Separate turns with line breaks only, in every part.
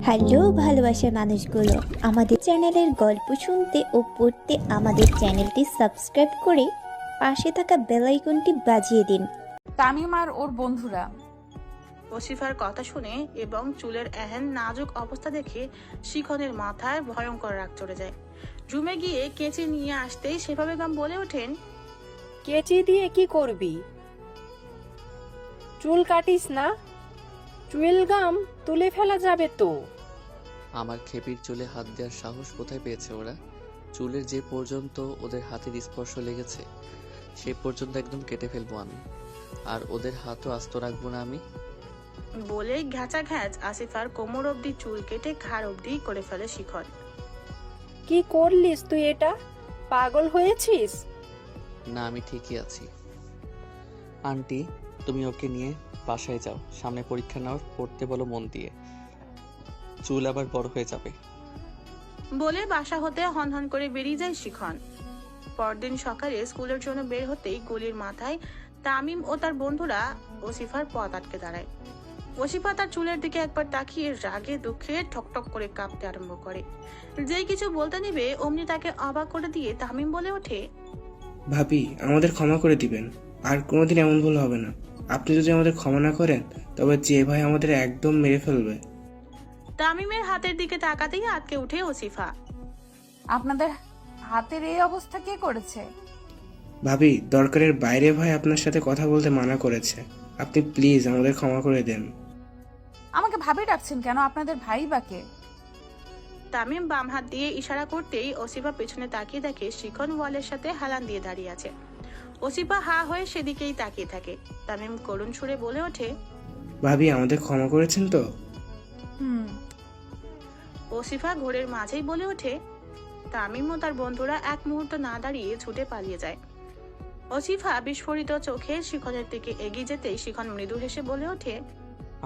Hello ভালোবাসার মানুষগুলো, আমাদের চ্যানেলের গল্প শুনতে ও পড়তে আমাদের চ্যানেলটি সাবস্ক্রাইব করে পাশে থাকা বেল আইকনটি বাজিয়ে দিন।
তামিম আর ওর বন্ধুরা।
ওসিফার কথা শুনে এবং চুলের এহেন নাজুক অবস্থা দেখে শিখনের মাথায় ভয়ঙ্কর রাগ চড়ে যায়। রুমে গিয়ে কেঁচি নিয়ে আসতেই শেফা বেগম বলে ওঠেন,
কেচি দিয়ে কি করবি? চুল কাটিস না? চুইলগাম তুলে ফেলা যাবে তো।
আমার খেপির চুলে হাত দেওয়ার সাহস কোথায় পেয়েছে ওরা? চুলের যে পর্যন্ত ওদের হাতের স্পর্শ লেগেছে সে পর্যন্ত একদম কেটে ফেলবো আমি, আর ওদের হাতও আস্ত রাখবো না আমি।
বলে ঘ্যাচা ঘ্যাচ আসিফার কোমর অবধি চুল কেটে ঘাড় অবধি করে ফেলে শিখন।
কি করলিস তুই এটা? পাগল হয়েছিস?
না, আমি ঠিকই আছি। আন্টি, তুমি ওকে নিয়ে বাসায় যাও, সামনে পরীক্ষা নাও, পড়তে বলো মন দিয়ে, চুল আবার বড় হয়ে যাবে।
বলে বাসা হতে হনহন করে বেরিয়ে যায় শিখন। পরদিন সকালে স্কুলের জন্য বের হতেই গলির মাথায় তামিম ও তার বন্ধুরা ওসিফার পথ আটকে দাঁড়ায়। ওসিফা তার চুলের দিকে একবার তাকিয়ে রাগে দুঃখে ঠকঠক করে কাঁপতে আরম্ভ করে। যেই কিছু বলতে নিবে অমনি তাকে অবাক করে দিয়ে তামিম বলে ওঠে,
ভাবি, আমাদের ক্ষমা করে দিবেন, আর কোনোদিন এমন ভুল হবে না। আপনি যদি আমাদের ক্ষমা না করেন তবে যে ভাই আমাদের একদম মেরে ফেলবে।
তামিমের হাতের দিকে তাকাতেই আটকে উঠে ওসিফা।
আপনাদের হাতের এই অবস্থা কে করেছে?
ভাবি, দরকারের বাইরে ভাই আপনার সাথে কথা বলতে মানা করেছে। আপনি প্লিজ আমাদের ক্ষমা করে দেন।
আমাকে ভাবি ডাকছেন কেন? আপনাদের ভাই বাকে?
তামিম বাম হাত দিয়ে ইশারা করতেই ওসিফা পেছনে তাকিয়ে দেখে শিখন ওয়ালের সাথে হেলান দিয়ে দাঁড়িয়ে আছে। ওসিফা হা হয়ে সেদিকেই তাকিয়ে থাকে। তামিম করুণ সুরে বলে ওঠে,
ভাবি, আমাদের ক্ষমা করেছেন তো?
হুম।
ওসিফা ঘোরের মাঝেই বলে ওঠে। তামিম ও তার বন্ধুরা এক মুহূর্ত না দাঁড়িয়ে ছুটে পালিয়ে যায়। ওসিফা বিস্ফোরিত চোখে শিখনের দিকে এগিয়ে যেতেই শিখন মৃদু হেসে বলে ওঠে,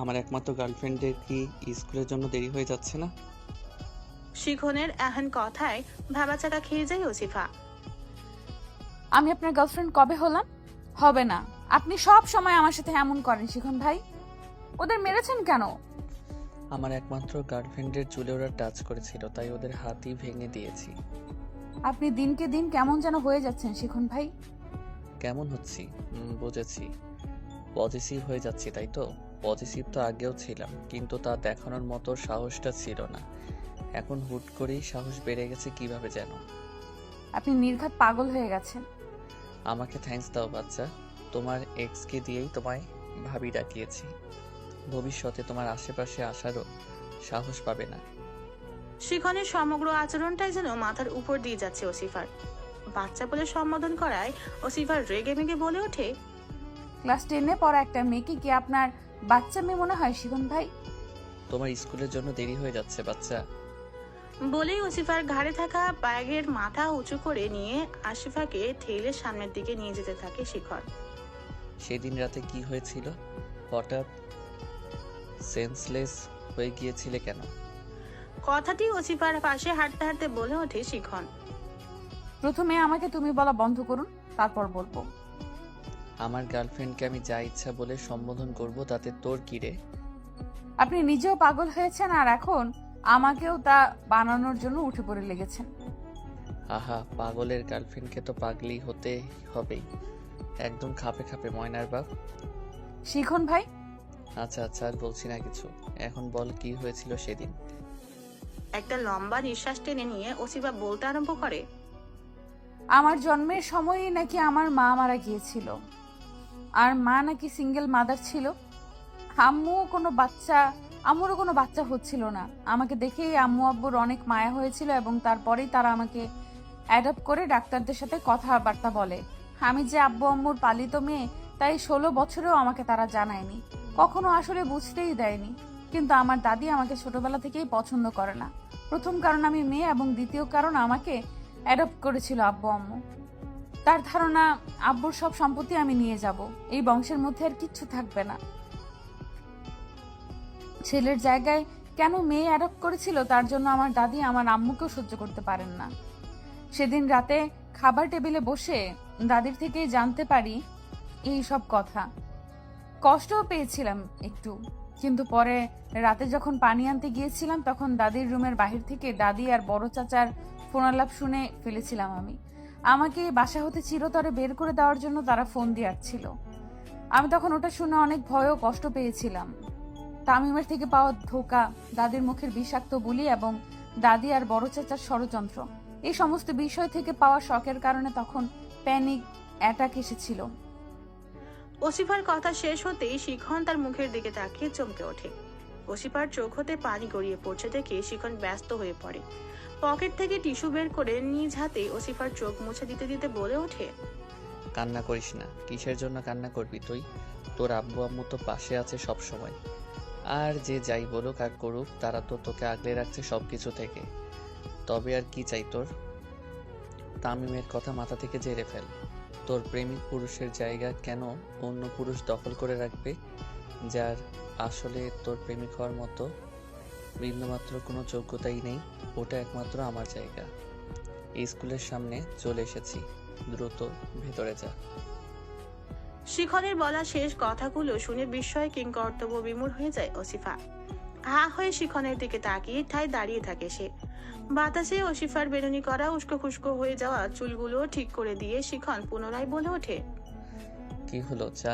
আমার একমাত্র গার্লফ্রেন্ডের কি স্কুলের জন্য দেরি হয়ে যাচ্ছে না?
শিখনের এহেন কথায় ভাবাচাকা খেয়ে যায় ওসিফা।
আমি আপনার গার্লফ্রেন্ড কবে হলাম? হবে না। আপনি সব সময় আমার সাথে এমন করেন শিখন ভাই। ওদের মেরেছেন কেন?
আমার একমাত্র গার্লফ্রেন্ডের চুলে ওরা টাচ করেছিল, তাই ওদের হাতই ভেঙে দিয়েছি।
আপনি দিনকে দিন কেমন যেন হয়ে যাচ্ছেন শিখন ভাই।
কেমন হচ্ছি? বুঝেছি, পজিটিভ হয়ে যাচ্ছি, তাই তো? পজিটিভ তো আগেও ছিলাম, কিন্তু তা দেখানোর মতো সাহসটা ছিল না। এখন হুট করেই সাহস বেড়ে গেছে কিভাবে যেন।
আপনি নির্ঘাত পাগল হয়ে গেছেন।
আমাকে থ্যাঙ্কস দাও বাচ্চা, তোমার এক্সকে দিয়েই তোমায় ভাবি ডাকিয়েছি। ভবিষ্যতে তোমার আশেপাশে আসারও সাহস পাবে না।
শিখনের সমগ্র আচরণটাই যেন মাথার উপর দিয়ে যাচ্ছে ওসিফার। বাচ্চা বলে সম্বোধন করায় ওসিফার রেগে মেগে বলে ওঠে,
ক্লাস 10-এ পড়া একটা মেয়েকে কি আপনার বাচ্চা মেয়ে মনে হয় শিখন ভাই?
তোমার স্কুলের জন্য দেরি হয়ে যাচ্ছে বাচ্চা।
বলেই ওসিফার ঘাড়ে থাকা ব্যাগের মাথা উঁচু করে নিয়ে আশিফাকে ঠেলে সামনের দিকে নিয়ে যেতে থাকে শিখর।
সেদিন রাতে কি হয়েছিল? হঠাৎ সেন্সলেস হয়ে গিয়েছিলে কেন?
কথাটি ওসিফার পাশে হাঁটতে হাঁটতে বলে ওঠে শিখন।
প্রথমে আমাকে তুমি বলা বন্ধ করুন, তারপর বলবো।
আমার গার্লফ্রেন্ডকে আমি যা ইচ্ছা বলে সম্বোধন করব, তাতে তোর কি রে?
আপনি নিজেও পাগল হয়েছেন আর এখন আমাকেও তা বানানোর জন্য উঠে পড়ে লেগেছেন।
আহা, পাগলের গার্লফ্রেন্ডকে তো পাগলি হতে হবেই। একদম খাপে খাপে ময়নার বাপ।
শিখন ভাই,
আচ্ছা আচ্ছা, আর বলছি না কিছু, এখন বল কি হয়েছিল সেদিন।
একটা লম্বা নিঃশ্বাস টেনে নিয়ে ওসিফা বলতে আরম্ভ করে,
আমার জন্মের সময়ই নাকি আমার মা মারা গিয়েছিল, আর মা নাকি সিঙ্গেল মাদার ছিল। আম্মুরও কোনো বাচ্চা হচ্ছিল না। আমাকে দেখেই আম্মু আব্বুর অনেক মায়া হয়েছিল এবং তারপরেই তারা আমাকে অ্যাডপ্ট করে ডাক্তারদের সাথে কথাবার্তা বলে। আমি যে আব্বু আম্মুর পালিত মেয়ে, তাই 16 বছরেও আমাকে তারা জানায়নি, কখনো আসলে বুঝতেই দেয়নি। কিন্তু আমার দাদি আমাকে ছোটবেলা থেকেই পছন্দ করে না। প্রথম কারণ আমি মেয়ে, এবং দ্বিতীয় কারণ আমাকে অ্যাডপ্ট করেছিল আব্বু আম্মু। তার ধারণা আব্বুর সব সম্পত্তি আমি নিয়ে যাব, এই বংশের মধ্যে আর কিচ্ছু থাকবে না। ছেলের জায়গায় কেন মেয়ে অ্যাডপ্ট করেছিল তার জন্য আমার দাদি আমার আম্মুকেও সহ্য করতে পারেন না। সেদিন রাতে খাবার টেবিলে বসে দাদির থেকেই জানতে পারি এই সব কথা। কষ্টও পেয়েছিলাম একটু, কিন্তু পরে রাতে যখন পানি আনতে গিয়েছিলাম তখন দাদির রুমের বাহির থেকে দাদি আর বড় চাচার ফোনালাপ শুনে ফেলেছিলাম আমি। আমাকে বাসা হতে চিরতরে বের করে দেওয়ার জন্য তারা ফোন দিয়ে আসছিল। আমি তখন ওটা শুনে অনেক ভয় ও কষ্ট পেয়েছিলাম। তামিমের থেকে পাওয়া ধোকা, দাদির মুখের বিষাক্ত বুলি এবং দাদি আর বড় চাচার ষড়যন্ত্র, এই সমস্ত বিষয় থেকে পাওয়া শকের কারণে তখন প্যানিক অ্যাটাক এসেছিল।
ওসিফার কথা শেষ হতেই শিখন তার মুখের দিকে তাকিয়ে চমকে ওঠে। ওসিফার চোখ হতে পানি গড়িয়ে পড়ছে দেখে শিখন ব্যস্ত হয়ে পড়ে। পকেট থেকে টিস্যু বের করে নিজ হাতে ওসিফার চোখ মুছে দিতে দিতে বলে ওঠে,
কান্না করিস না। কিসের জন্য কান্না করবি তুই? তোর আব্বু আম্মু তো পাশে আছে সব সময়। আর যে যাই বলুক আর করুক, তারা তো তোকে আগলে রাখছে সব কিছু থেকে। তবে আর কি চাই তোর? তামিমের কথা মাথা থেকে ঝেড়ে ফেল। তোর প্রেমিক পুরুষের জায়গা কেন অন্য পুরুষ দখল করে রাখবে, যার আসলে তোর প্রেমিক হওয়ার মতো বিন্দুমাত্র কোনো যোগ্যতাই নেই? ওটা একমাত্র আমার জায়গা। এই স্কুলের সামনে চলে এসেছি, দ্রুত ভেতরে যা।
শিখনের বলা শেষ কথাগুলো শুনে বিস্ময়ে কিংকর্তব্য বিমূঢ় হয়ে যায় ওসিফা। হা হয়ে শিখনের দিকে তাকিয়ে ঠায় দাঁড়িয়ে থাকে সে। বাতাসে ওসিফার বেরুনি করা উস্কো খুস্কো হয়ে যাওয়া চুলগুলো ঠিক করে দিয়ে শিখন পুনরায় বলে ওঠে,
কি হলো, চা?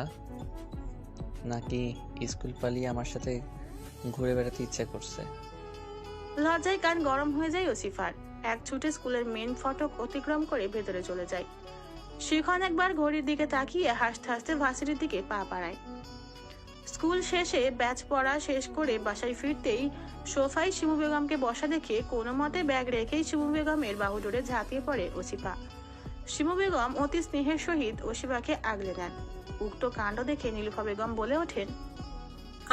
নাকি স্কুল পালিয়ে আমার সাথে ঘুরে বেড়াতে ইচ্ছা করছে?
লজ্জায় কান গরম হয়ে যায় ওসিফার। এক ছুটে স্কুলের মেন ফটক অতিক্রম করে ভেতরে চলে যায়। শিখন একবার ঘড়ির দিকে তাকিয়ে হাসতে হাসতে ভার্সিটির দিকে পা বাড়ায়। স্কুল শেষে ব্যাচ পড়া শেষ করে বাসায় ফিরতেই সোফায় শিমু বেগমকে বসা দেখে কোনো মতে ব্যাগ রেখেই শিমু বেগমের বাহুডোরে ঝাঁপিয়ে পড়ে ওসিফা। শিমু বেগম অতি স্নেহের সহিত ওসিফাকে আগলে নেন। উক্ত কাণ্ড দেখে নীলুফা বেগম বলে ওঠেন,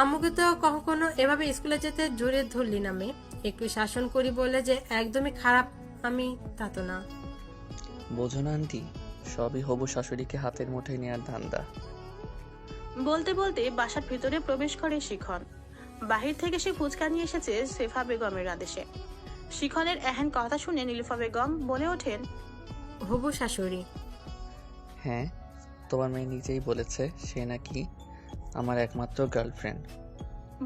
আম্মুকে তো কখনো এভাবে স্কুলে যেতে জোরে ধরলি না মেয়ে। একটু শাসন করি বলে যে একদমই খারাপ আমি তা তো না।
বোঝো না আন্টি, সবই হবু শাশুড়িকে হাতের মুঠোয় নেওয়ার ধান্দা।
বলতে বলতে বাসার ভিতরে প্রবেশ করে শিখন। বাহির থেকে সে ফুচকা নিয়ে এসেছে সেফা বেগমের আদেশে। শিখনের এহেন কথা শুনে নীলুফা বেগম বলে ওঠেন,
হবু শাশুড়ি?
হ্যাঁ, তোমার মেয়ে নিজেই বলেছে সে নাকি আমার একমাত্র গার্লফ্রেন্ড।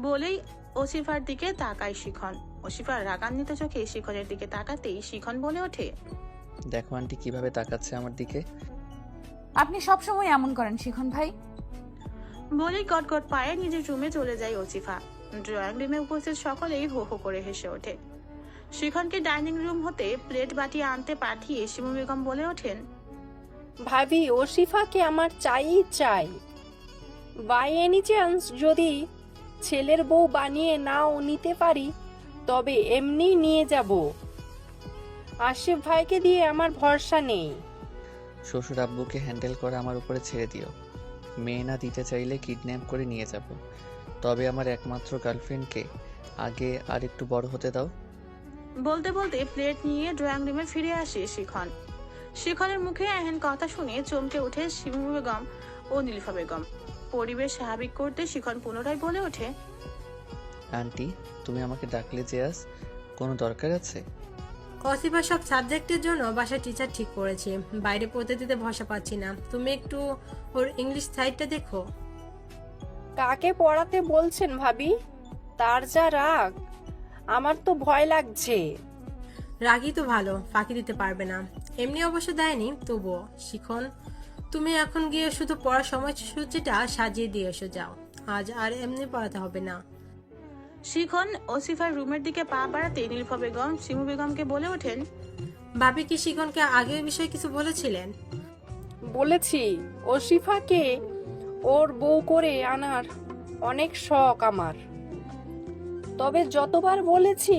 বলেই ওসিফার দিকে তাকায় শিখন। ওসিফার রাগান্বিত চোখে শিখনের দিকে তাকাতেই শিখন বলে ওঠে,
দেখো আন্টি কিভাবে তাকাচ্ছে আমার দিকে।
আপনি সবসময় এমন করেন শিখন ভাই।
বলেই গটগট পায়ে নিজের রুমে চলে যায় ওসিফা। ড্রয়িং রুমে উপস্থিত সকলেই হো হো করে হেসে ওঠে। শিখনকে ডাইনিং রুম হতে প্লেট বাটি আনতে পাঠিয়ে শিমু বেগম বলে ওঠেন,
ভাবি ওসিফাকে আমার চাই। বাই এনি চান্স যদি ছেলের বউ বানিয়ে নাও নিতে পারি তবে এমনি নিয়ে যাব। আশিফ ভাইকে দিয়ে আমার ভরসা নেই।
শ্বশুর আব্বুকে হ্যান্ডেল করে আমার উপরে ছেড়ে দিও। মেয়ে না দিতে চাইলে কিডন্যাপ করে নিয়ে যাব। তবে আমার একমাত্র গার্লফ্রেন্ডকে আগে আর একটু বড় হতে দাও।
বলতে বলতে প্লেট নিয়ে ড্রয়িং রুমে ফিরে আসে শিখন। শিখনের মুখে এহেন কথা শুনে চমকে ওঠে শিমু বেগম ও নীলুফা বেগম। পরিবেশ স্বাভাবিক করতে শিখন পুনরায় বলে ওঠে,
আন্টি, তুমি আমাকে ডাকলে যে আজ কোনো দরকার আছে?
অসিফা সব সাবজেক্টের জন্য বাসায় টিচার ঠিক করেছে। বাইরে পড়তে দিতে ভরসা পাচ্ছি না। তুমি একটু ওর ইংলিশ সাইডটা দেখো।
কাকে পড়াতে বলছেন ভাবি? তার যা রাগ, আমার তো ভয় লাগছে।
রাগই তো ভালো, ফাঁকি দিতে পারবে না। এমনি অবশ্য দেয়নি, তবুও। শিখন, তুমি এখন গিয়ে শুধু পড়ার সময়সূচিটা সাজিয়ে দিয়ে এসো, যাও। আজ আর এমনি পড়াতে হবে না।
শিখন ওসিফার রুমের দিকে পা বাড়াতে নীলুফা বেগম শিমু বেগমকে বলে ওঠেন,
ভাবি কি শিখনকে আগে এ বিষয়ে কিছু বলেছিলেন?
বলেছি ওসিফাকে ওর বউ করে আনার অনেক শখ আমার। তবে যতবার বলেছি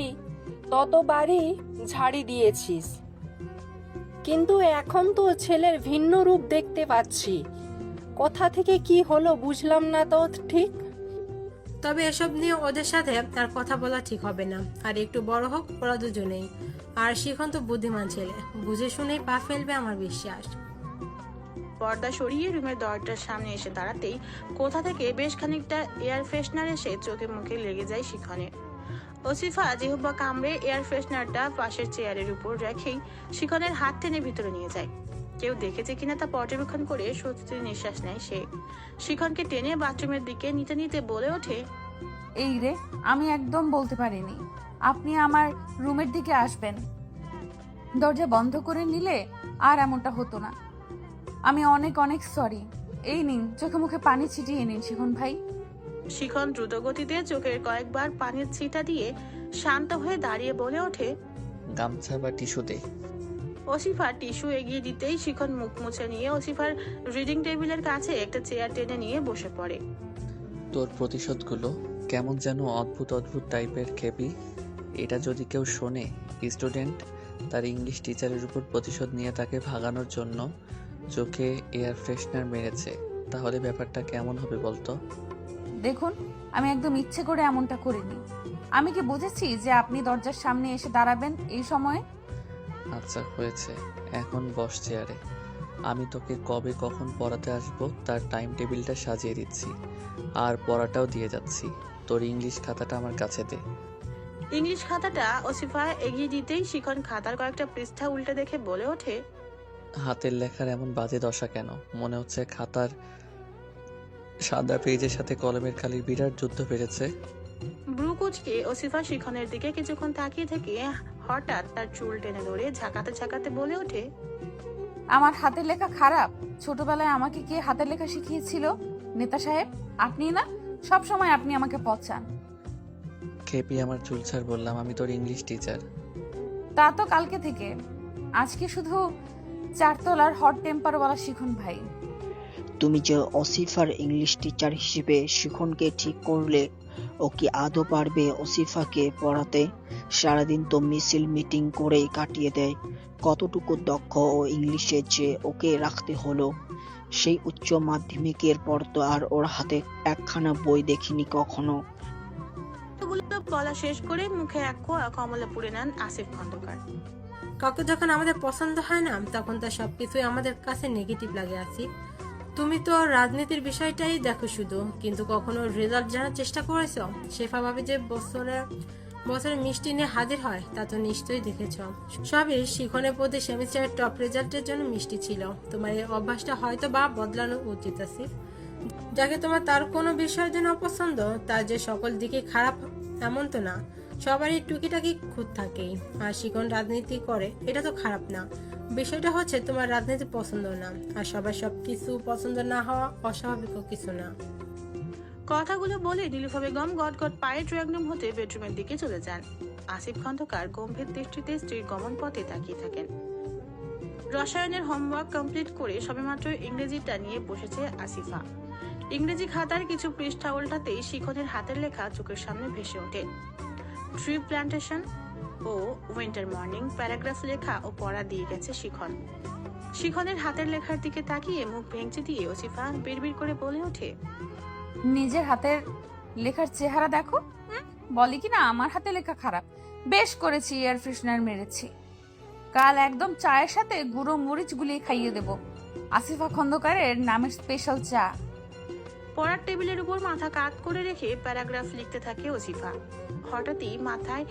ততবারই ঝাড়ি দিয়েছিস। কিন্তু এখন তো ছেলের ভিন্ন রূপ দেখতে পাচ্ছি। কোথা থেকে কি হলো বুঝলাম না তো ঠিক।
তবে এসব নিয়ে ওদের সাথে আর কথা বলা ঠিক হবে না। আর একটু বড় হোক ওরা দুজনেই। আর শিখন তো বুদ্ধিমান ছেলে, বুঝে শুনেই পা ফেলবে আমার বিশ্বাস।
পর্দা সরিয়ে রুমের দরজার সামনে এসে দাঁড়াতেই কোথা থেকে বেশ খানিকটা এয়ার ফ্রেশনার এসে চোখে মুখে লেগে যায় শিখনের। ওসিফা জিহ্বা কামড়ে এয়ার ফ্রেশনারটা পাশের চেয়ারের উপর রেখেই শিখনের হাত টেনে ভিতরে নিয়ে যায়। কেউ দেখেছে কিনা তা পর্যবেক্ষণ করে স্বস্তির নিঃশ্বাস নেয় সে। শিখনকে টেনে বাথরুমের দিকে নিতে নিতে বলে ওঠে,
এই রে, আমি একদম বলতে পারিনি। আপনি আমার রুমের দিকে আসবেন, দরজা বন্ধ করে নিলে আর এমনটা হতো না। আমি অনেক অনেক সরি। এই নিন, চোখে মুখে পানি ছিটিয়ে নিন শিখন ভাই।
শিখন দ্রুত গতিতে চোখের কয়েকবার পানির ছিটা দিয়ে শান্ত হয়ে দাঁড়িয়ে বলে ওঠে,
গামছা বা টিস্যু দে।
ওসিফা টিস্যু এগিয়ে দিতেই শিখন মুখ মুছে নিয়ে ওসিফার রিডিং টেবিলের কাছে একটা চেয়ার টেনে নিয়ে বসে পড়ে।
তোর প্রতিশোধগুলো কেমন যেন অদ্ভুত অদ্ভুত টাইপের খেপি। এটা যদি কেউ শোনে, স্টুডেন্ট তার ইংলিশ টিচারের উপর প্রতিশোধ নিয়ে তাকে ভাগানোর জন্য চোখে এয়ার ফ্রেশনার মেরেছে, তাহলে ব্যাপারটা কেমন হবে বলতো?
দেখুন, আমি একদম ইচ্ছে করে এমনটা করিনি। আমি কি বুঝেছি যে আপনি দরজার সামনে এসে দাঁড়াবেন এই সময়ে?
আচ্ছা হয়েছে, এখন বস চেয়ারে। আমি তোকে কবে কখন পড়াতে আসবো তার টাইম টেবিলটা সাজিয়ে দিচ্ছি, আর পড়াটাও দিয়ে যাচ্ছি। তোর ইংলিশ খাতাটা আমার কাছে দে।
ইংলিশ খাতাটা ওসিফা এগিয়ে দিতেই শিখন খাতার কয়েকটা পৃষ্ঠা উল্টে দেখে বলে ওঠে,
হাতের লেখার এমন বাজে দশা কেন? মনে হচ্ছে খাতার সাদা পেজের সাথে কলমের কালির বিরাট যুদ্ধ বেড়েছে।
ব্রু কুচকে ওসিফা শিখনের দিকে কিছুক্ষণ তাকিয়ে থেকে হঠাৎ তার চুল টেনে ধরে ঝাঁকাতে ঝাঁকাতে বলে ওঠে,
আমার হাতের লেখা খারাপ? ছোটবেলায় আমাকে কে হাতের লেখা শিখিয়েছিল? নেতা সাহেব, আপনি না? সব সময় আপনি আমাকে পচান।
খেপি আমার চুল ছাড় বললাম, আমি তোর ইংলিশ টিচার।
তা তো কালকে থেকে। আজকে শুধু চারতলার হট টেম্পারওয়ালা শিখন ভাই।
তুমি যে ওসিফার ইংলিশ টিচার হিসেবে শিখনকে ঠিক করলে, ও কি আদৌ পারবে ওসিফাকে পড়াতে? সারাদিন তো মিছিল মিটিং করেই কাটিয়ে দেয়। কতটুকু দক্ষ ও ইংলিশে যে ওকে রাখতে হলো। সেই উচ্চ মাধ্যমিকের পর তো আর ওর হাতে একখানা বই দেখিনি কখনো।
এগুলো বলা শেষ করে মুখে এক কোয়া কমলা পুড়ে নেন আসিফ খন্দকার।
কাউকে যখন আমাদের পছন্দ হয় না, তখন তার সবকিছুই আমাদের কাছে নেগেটিভ লাগে। আসিফ, তুমি তো রাজনীতির বিষয়টাই দেখো শুধু, কিন্তু কখনো রেজাল্ট জানার চেষ্টা করেছো? শেফা ভাবি যে বছরে মিষ্টি নিয়ে হাজির হয়, তা তো নিশ্চয়ই দেখেছ। সবই শিখনের প্রতি সেমিস্টারের টপ রেজাল্টের জন্য মিষ্টি ছিল। তোমার এই অভ্যাসটা হয়তো বা বদলানো উচিত আছে। যাকে তোমার তার কোনো বিষয়ের জন্য অপছন্দ, তার যে সকল দিকে খারাপ এমন তো না। সবারই টুকিটাকি খুঁত থাকেই। আর শিখন রাজনীতি করে, এটা তো খারাপ না। বিষয়টা হচ্ছে তোমার রাজনীতি পছন্দ না, আর সবার সবকিছু পছন্দ না হওয়া অস্বাভাবিক কিছু না।
কথাগুলো বলে নীলুফা বেগম গটগট পায়ে ড্রয়িং রুম হতে বেডরুমের দিকে চলে যান। আসিফ খন্দকার গম্ভীর দৃষ্টিতে স্ত্রীর গমন পথে তাকিয়ে থাকেন। রসায়নের হোমওয়ার্ক কমপ্লিট করে সবেমাত্র ইংরেজিটা নিয়ে বসেছে আসিফা। ইংরেজি খাতার কিছু পৃষ্ঠা উল্টাতেই শিখনের হাতের লেখা চোখের সামনে ভেসে ওঠে। ট্রি প্ল্যান্টেশন ও উইন্টার মর্নিং প্যারাগ্রাফ লেখা ও পড়া দিয়ে গেছে শিখন। শিখনের হাতের লেখার দিকে তাকিয়ে মুখ ভেঙচি দিয়ে ওসিফা বিড়বিড় করে বলে ওঠে,
নিজের হাতের লেখার চেহারা দেখো। বলে কি না আমার হাতে লেখা খারাপ? বেশ করেছি, এয়ার ফ্রেশনার মেরেছি। কাল একদম চায়ের সাথে গুঁড়ো মরিচ গুলিয়ে খাইয়ে দেব। আসিফা খন্দকারের নামের স্পেশাল চা।
পড়ার টেবিলের উপর মাথা কাত করে রেখে প্যারাগ্রাফ লিখতে থাকে ওসিফা। হঠাৎই মাথায়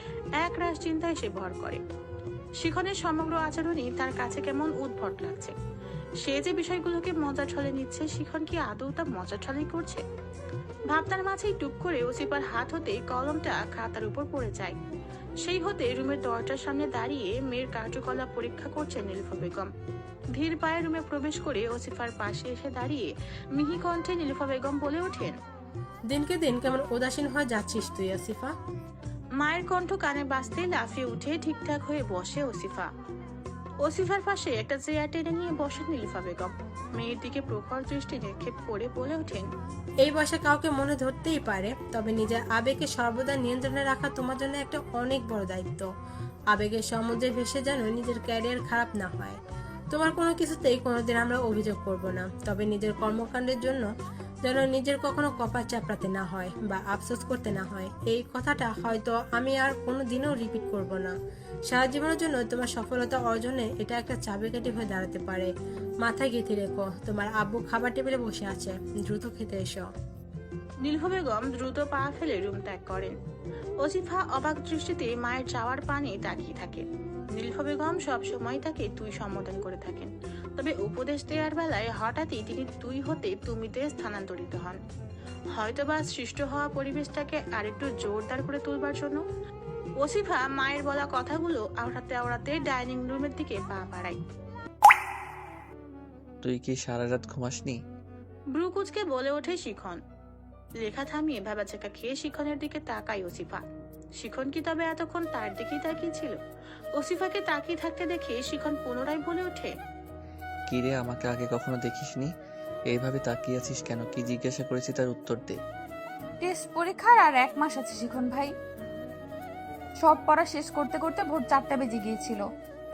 এক রাশ চিন্তা এসে ভর করে। শিখনের সমগ্র আচরণই তার কাছে কেমন উদ্ভট লাগছে। সে যে বিষয়গুলোকে মজা ছলে নিচ্ছে, শিখন কি আদৌ তা মজা ছলেই করছে? ভাবনার মাঝেই টুক করে ওসিফার হাত হতে কলমটা খাতার উপর পড়ে যায়। সেই হতে রুমের দরজার সামনে দাঁড়িয়ে মেয়ের কার্যকলাপ পরীক্ষা করছেন নীলুফা বেগম। ধীর পায়ে রুমে প্রবেশ করে ওসিফার পাশে এসে দাঁড়িয়ে মিহি কণ্ঠে নীলুফা বেগম বলে ওঠেন,
দিনকে দিন কেমন উদাসীন হয়ে যাচ্ছিস তুই আসিফা?
মায়ের কণ্ঠ কানে বাজতে লাফিয়ে উঠে ঠিকঠাক হয়ে বসে ওসিফা। ওসিফার পাশে একটা চেয়ার টেনে নিয়ে বসেন নীলুফা বেগম। মেয়ের দিকে প্রখর দৃষ্টি নিক্ষেপ করে বলে ওঠেন,
এই বয়সে কাউকে মনে ধরতেই পারে, তবে নিজের আবেগকে সর্বদা নিয়ন্ত্রণে রাখা তোমার জন্য একটা অনেক বড় দায়িত্ব। আবেগের সমুদ্রে ভেসে যেন নিজের ক্যারিয়ার খারাপ না হয়। তোমার কোনো কিছুতেই কোনোদিন আমরা অভিযোগ করব না, তবে নিজের কর্মকাণ্ডের জন্য যেন নিজের কখনো কপাল চাপড়াতে না হয় বা আফসোস করতে না হয়। এই কথাটা হয়তো আমি আর কোনোদিনও রিপিট করব না। সারা জীবনের জন্য তোমার সফলতা অর্জনে এটা একটা চাবিকাঠি হয়ে দাঁড়াতে পারে। মাথায় গেঁথে রেখো, তোমার আব্বু খাবার টেবিলে বসে আছে, দ্রুত খেতে এসো।
নীলুফা বেগম দ্রুত পা ফেলে রুম ত্যাগ করেন। ওসিফা অবাক দৃষ্টিতে মায়ের চাওয়ার পানে তাকিয়ে থাকে। নীলফা বেগম সবসময় তাকে তুই সম্বোধন করে থাকেন, তবে উপদেশ দেওয়ার বেলায় হঠাৎই তিনি তুই হতে তুমিতে স্থানান্তরিত হন, হয়তোবা সৃষ্ট হওয়া পরিবেশটাকে আরেকটু জোরদার করে তুলবার জন্য। ওসিফা মায়ের বলা কথাগুলো আওড়াতে আওড়াতে ডাইনিং রুমের দিকে পা বাড়ায়।
তুই কি সারা রাত ঘুমাসনি?
ব্রুকুচকে বলে ওঠে শিখন। লেখা থামিয়ে ভেবাচেকা খেয়ে শিখনের দিকে তাকায় ওসিফা। শিখন কি তবে এতক্ষণ তার দিকেই তাকিয়েছিল? ওসিফাকে তাকিয়ে থাকতে দেখে শিখন পুনরায় বলে ওঠে,
কি রে, আমাকে আগে কখনো দেখিসনি? এইভাবে তাকিয়ে আছিস কেন? কি জিজ্ঞাসা করেছি তার উত্তর দে।
টেস্ট পরীক্ষার আর 1 মাস আছে শিখন ভাই। সব পড়া শেষ করতে করতে ভোর 4টা বেজে গিয়েছিল।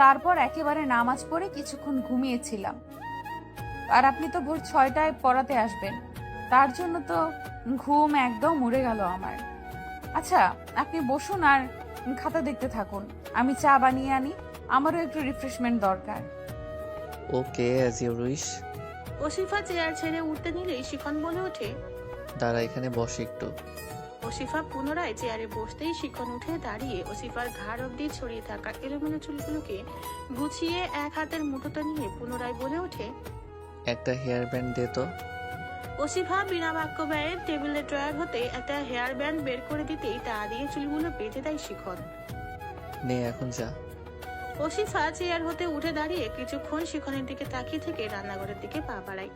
তারপর একেবারে নামাজ পড়ে কিছুক্ষণ ঘুমিয়েছিলাম। আর আপনি তো ভোর 6টায় পড়াতে আসবেন, তার জন্য তো ঘুম একদম উড়ে গেল আমার। আচ্ছা, আপনি বসুন আর খাতা দেখতে থাকুন, আমি চা বানিয়ে আনি, আমারও একটু রিফ্রেশমেন্ট দরকার।
ওকে, অ্যাজ ইউ উইশ।
ওসিফা চেয়ার ছেড়ে উঠতে নিলেই শিখন বলে ওঠে,
দাঁড়া, এখানে বস একটু।
ওসিফা পুনরায় চেয়ারে বসতেই শিখন উঠে দাঁড়িয়ে ওসিফার ঘাড় অব্দি ছড়িয়ে থাকা এলোমেলো চুলগুলোকে গুছিয়ে এক হাতের মুঠোতে নিয়ে পুনরায় বলে ওঠে,
একটা হেয়ার ব্যান্ড দে তো।
ওসিফা বিনা বাক্য ব্যয়ে টেবিলের ড্রয়ার হতে একটা হেয়ার ব্যান্ড বের করে দিতেই তা দিয়ে চুলগুলো বেঁধে দেয় শিখন।
নে এখন যা।
ওসিফা চেয়ার হতে উঠে দাঁড়িয়ে কিছুক্ষণ শিখনের দিকে তাকিয়ে থেকে রান্নাঘরের দিকে পা বাড়ায়।